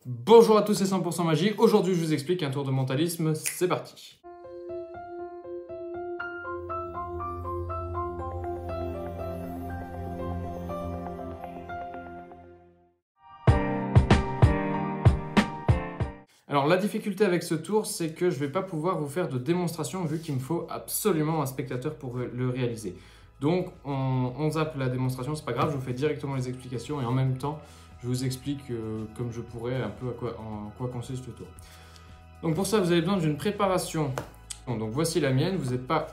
Bonjour à tous, c'est 100% Magie. Aujourd'hui, je vous explique un tour de mentalisme. C'est parti. Alors, la difficulté avec ce tour, c'est que je ne vais pas pouvoir vous faire de démonstration vu qu'il me faut absolument un spectateur pour le réaliser. Donc, on zappe la démonstration, c'est pas grave, je vous fais directement les explications et en même temps, je vous explique comme je pourrais un peu en quoi consiste le tour. Donc pour ça, vous avez besoin d'une préparation. Donc voici la mienne, vous n'êtes pas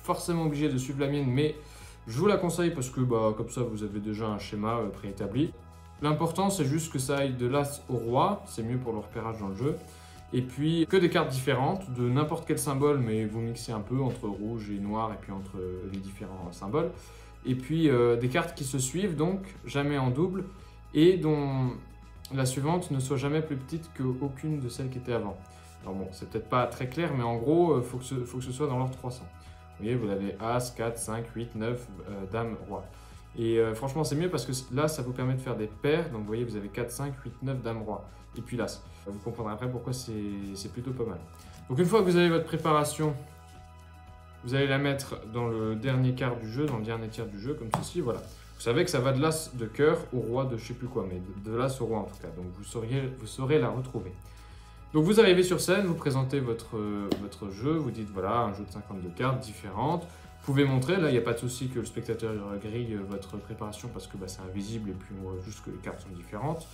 forcément obligé de suivre la mienne, mais je vous la conseille parce que comme ça, vous avez déjà un schéma préétabli. L'important, c'est juste que ça aille de l'as au roi, c'est mieux pour le repérage dans le jeu. Et puis, que des cartes différentes, de n'importe quel symbole, mais vous mixez un peu entre rouge et noir, et puis entre les différents symboles. Et puis, des cartes qui se suivent, donc, jamais en double, et dont la suivante ne soit jamais plus petite qu'aucune de celles qui étaient avant. Alors bon, c'est peut-être pas très clair, mais en gros, il faut que ce soit dans l'ordre 300. Vous voyez, vous avez As, 4, 5, 8, 9, Dame, Roi. Et franchement, c'est mieux parce que là, ça vous permet de faire des paires. Donc vous voyez, vous avez 4, 5, 8, 9, Dame, Roi. Et puis l'As. Vous comprendrez après pourquoi c'est plutôt pas mal. Donc une fois que vous avez votre préparation, vous allez la mettre dans le dernier quart du jeu, dans le dernier tiers du jeu, comme ceci, voilà. Vous savez que ça va de l'As de cœur au Roi de je sais plus quoi, mais de l'As au Roi en tout cas. Donc vous saurez la retrouver. Donc vous arrivez sur scène, vous présentez votre jeu, vous dites voilà, un jeu de 52 cartes différentes. Vous pouvez montrer, là il n'y a pas de souci que le spectateur grille votre préparation parce que c'est invisible et puis juste que les cartes sont différentes.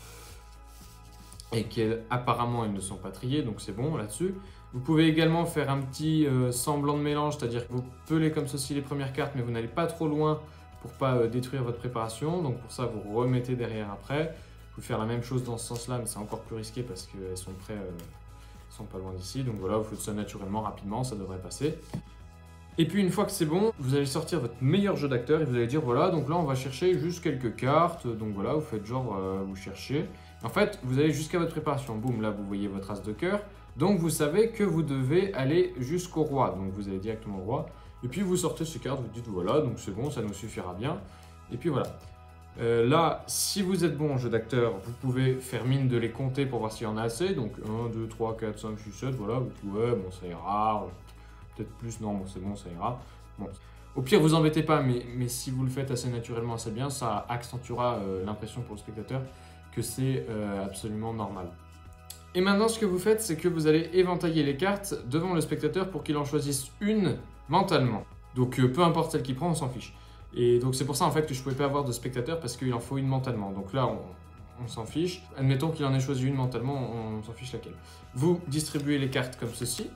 Et qu'apparemment elles ne sont pas triées, donc c'est bon là-dessus. Vous pouvez également faire un petit semblant de mélange, c'est-à-dire que vous pelez comme ceci les premières cartes, mais vous n'allez pas trop loin pour ne pas détruire votre préparation. Donc pour ça, vous remettez derrière après. Vous pouvez faire la même chose dans ce sens-là, mais c'est encore plus risqué parce qu'elles sont sont pas loin d'ici. Donc voilà, vous faites ça naturellement, rapidement, ça devrait passer. Et puis une fois que c'est bon, vous allez sortir votre meilleur jeu d'acteur et vous allez dire voilà, donc là on va chercher juste quelques cartes. Donc voilà, vous faites genre, vous cherchez. En fait, vous allez jusqu'à votre préparation. Boum, là vous voyez votre as de cœur. Donc vous savez que vous devez aller jusqu'au roi. Donc vous allez directement au roi. Et puis vous sortez ces cartes, vous dites voilà, donc c'est bon, ça nous suffira bien. Et puis voilà. Là, si vous êtes bon en jeu d'acteur, vous pouvez faire mine de les compter pour voir s'il y en a assez. Donc 1, 2, 3, 4, 5, 6, 7, voilà. Vous dites ouais, bon ça ira. Peut-être plus, non, bon c'est bon, ça ira. Bon. Au pire, vous embêtez pas, mais si vous le faites assez naturellement, assez bien, ça accentuera l'impression pour le spectateur que c'est absolument normal. Et maintenant, ce que vous faites, c'est que vous allez éventailler les cartes devant le spectateur pour qu'il en choisisse une mentalement. Donc peu importe celle qu'il prend, on s'en fiche. Et donc c'est pour ça en fait que je ne pouvais pas avoir de spectateur parce qu'il en faut une mentalement. Donc là, on s'en fiche. Admettons qu'il en ait choisi une mentalement, on s'en fiche laquelle. Vous distribuez les cartes comme ceci.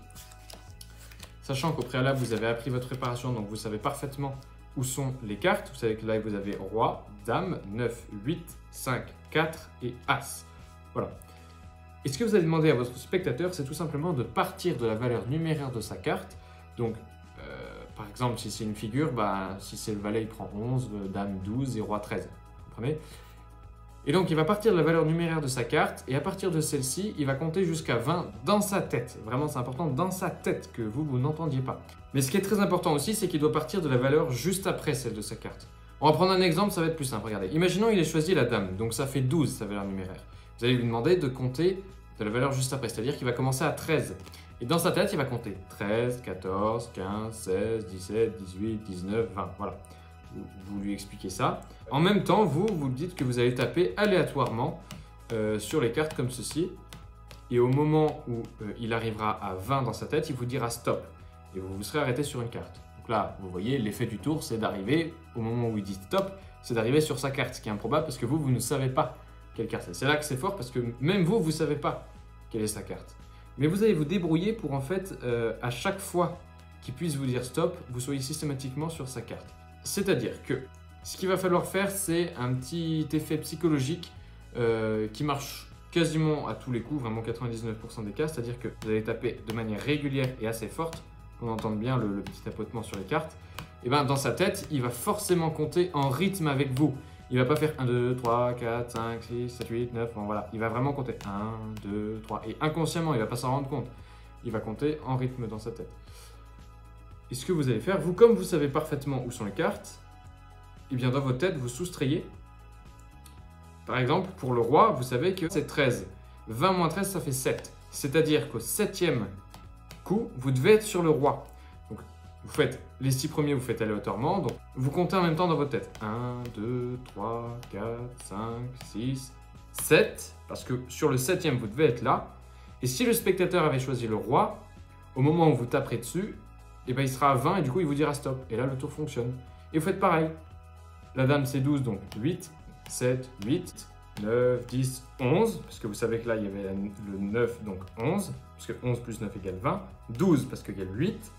Sachant qu'au préalable, vous avez appris votre préparation, donc vous savez parfaitement où sont les cartes. Vous savez que là, vous avez Roi, Dame, 9, 8, 5, 4 et As. Voilà. Et ce que vous allez demander à votre spectateur, c'est tout simplement de partir de la valeur numéraire de sa carte. Donc, par exemple, si c'est une figure, si c'est le valet, il prend 11, Dame 12 et Roi 13. Vous comprenez ? Et donc, il va partir de la valeur numéraire de sa carte, et à partir de celle-ci, il va compter jusqu'à 20 dans sa tête. Vraiment, c'est important, dans sa tête, que vous n'entendiez pas. Mais ce qui est très important aussi, c'est qu'il doit partir de la valeur juste après celle de sa carte. On va prendre un exemple, ça va être plus simple. Regardez, imaginons il ait choisi la dame, donc ça fait 12, sa valeur numéraire. Vous allez lui demander de compter de la valeur juste après, c'est-à-dire qu'il va commencer à 13. Et dans sa tête, il va compter 13, 14, 15, 16, 17, 18, 19, 20, voilà. Vous lui expliquez ça. En même temps, vous dites que vous allez taper aléatoirement sur les cartes comme ceci. Et au moment où il arrivera à 20 dans sa tête, il vous dira stop. Et vous vous serez arrêté sur une carte. Donc là, vous voyez, l'effet du tour, c'est d'arriver, au moment où il dit stop, c'est d'arriver sur sa carte, ce qui est improbable parce que vous ne savez pas quelle carte c'est. C'est là que c'est fort parce que même vous ne savez pas quelle est sa carte. Mais vous allez vous débrouiller pour en fait, à chaque fois qu'il puisse vous dire stop, vous soyez systématiquement sur sa carte. C'est-à-dire que ce qu'il va falloir faire, c'est un petit effet psychologique qui marche quasiment à tous les coups, vraiment 99% des cas, c'est-à-dire que vous allez taper de manière régulière et assez forte, qu'on entende bien le petit tapotement sur les cartes, et bien dans sa tête, il va forcément compter en rythme avec vous. Il ne va pas faire 1, 2, 3, 4, 5, 6, 7, 8, 9, bon voilà. Il va vraiment compter 1, 2, 3, et inconsciemment, il ne va pas s'en rendre compte. Il va compter en rythme dans sa tête. Et ce que vous allez faire, vous, comme vous savez parfaitement où sont les cartes, et bien dans votre tête, vous soustrayez. Par exemple, pour le roi, vous savez que c'est 13. 20 moins 13, ça fait 7. C'est-à-dire qu'au 7e coup, vous devez être sur le roi. Donc, vous faites les 6 premiers, vous faites aléatoirement. Donc, vous comptez en même temps dans votre tête. 1, 2, 3, 4, 5, 6, 7. Parce que sur le 7e, vous devez être là. Et si le spectateur avait choisi le roi, au moment où vous taperez dessus, eh ben, il sera à 20 et du coup, il vous dira stop. Et là, le tour fonctionne. Et vous faites pareil. La dame, c'est 12, donc 8, 7, 8, 9, 10, 11. Parce que vous savez que là, il y avait le 9, donc 11. Parce que 11 plus 9 égale 20. 12 parce qu'il y a le 8.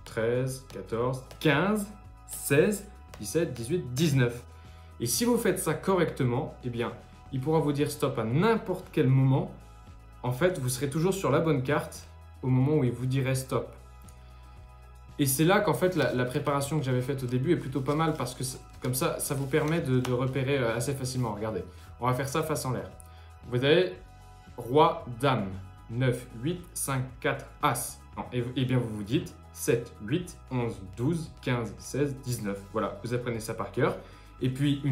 13, 14, 15, 16, 17, 18, 19. Et si vous faites ça correctement, eh bien, il pourra vous dire stop à n'importe quel moment. En fait, vous serez toujours sur la bonne carte au moment où il vous dirait stop. Et c'est là qu'en fait, la préparation que j'avais faite au début est plutôt pas mal parce que comme ça vous permet de repérer assez facilement. Regardez, on va faire ça face en l'air. Vous avez roi, dame, 9, 8, 5, 4, as. Non, et bien vous vous dites 7, 8, 11, 12, 15, 16, 19. Voilà, vous apprenez ça par cœur. Et puis,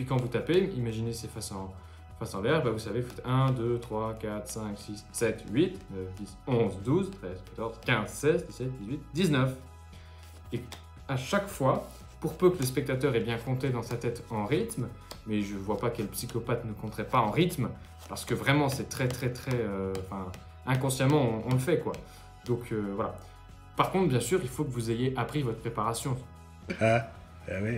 quand vous tapez, imaginez c'est face en l'air, bah vous savez, vous faites 1, 2, 3, 4, 5, 6, 7, 8, 9, 10, 11, 12, 13, 14, 15, 16, 17, 18, 19. Et à chaque fois, pour peu que le spectateur ait bien compté dans sa tête en rythme, mais je ne vois pas quel psychopathe ne compterait pas en rythme, parce que vraiment c'est très inconsciemment on le fait quoi. Donc voilà. Par contre, bien sûr, il faut que vous ayez appris votre préparation. Oui.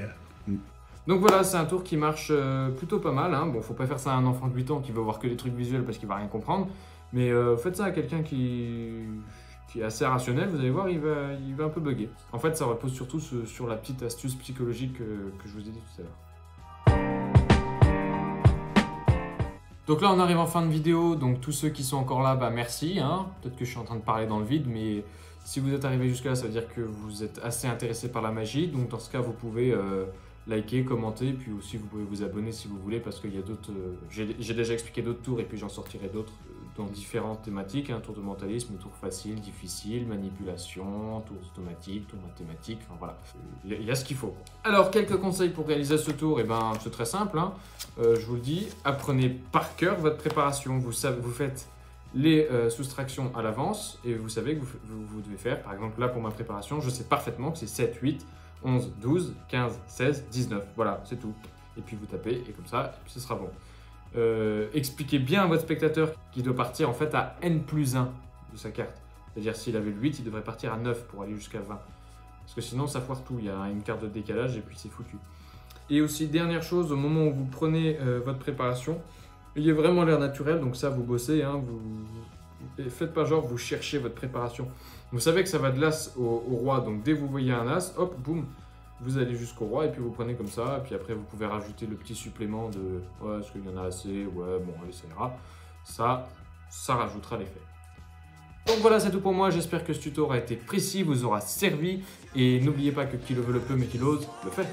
Donc voilà, c'est un tour qui marche plutôt pas mal. Hein. Bon, faut pas faire ça à un enfant de 8 ans qui va voir que des trucs visuels parce qu'il va rien comprendre. Mais faites ça à quelqu'un qui est assez rationnel, vous allez voir, il va un peu bugger. En fait, ça repose surtout sur la petite astuce psychologique que je vous ai dit tout à l'heure. Donc là, on arrive en fin de vidéo. Donc tous ceux qui sont encore là, bah merci. Hein. Peut-être que je suis en train de parler dans le vide, mais si vous êtes arrivé jusque là, ça veut dire que vous êtes assez intéressé par la magie. Donc dans ce cas, vous pouvez liker, commenter, puis aussi vous pouvez vous abonner si vous voulez parce qu'il y a d'autres. J'ai déjà expliqué d'autres tours et puis j'en sortirai d'autres dans différentes thématiques. Tour de mentalisme, tour facile, difficile, manipulation, tour automatique, tour mathématique, enfin voilà. Il y a ce qu'il faut. Alors quelques conseils pour réaliser ce tour, et ben c'est très simple. Je vous le dis, apprenez par cœur votre préparation. Vous faites les soustractions à l'avance et vous savez que vous devez faire, par exemple là pour ma préparation, je sais parfaitement que c'est 7, 8, 11, 12, 15, 16, 19. Voilà, c'est tout. Et puis vous tapez et comme ça, et puis ce sera bon. Expliquez bien à votre spectateur qu'il doit partir en fait à n+1 de sa carte. C'est-à-dire s'il avait le 8, il devrait partir à 9 pour aller jusqu'à 20. Parce que sinon ça foire tout, il y a une carte de décalage et puis c'est foutu. Et aussi dernière chose, au moment où vous prenez votre préparation, ayez vraiment l'air naturel, donc ça vous bossez, faites pas genre vous cherchez votre préparation. Vous savez que ça va de l'as au roi, donc dès que vous voyez un as, hop, boum, vous allez jusqu'au roi et puis vous prenez comme ça, et puis après vous pouvez rajouter le petit supplément de « ouais, est-ce qu'il y en a assez? Ouais, bon, allez, ça ira ». Ça rajoutera l'effet. Donc voilà, c'est tout pour moi, j'espère que ce tuto aura été précis, vous aura servi, et n'oubliez pas que qui le veut le peut, mais qui l'ose, le fait.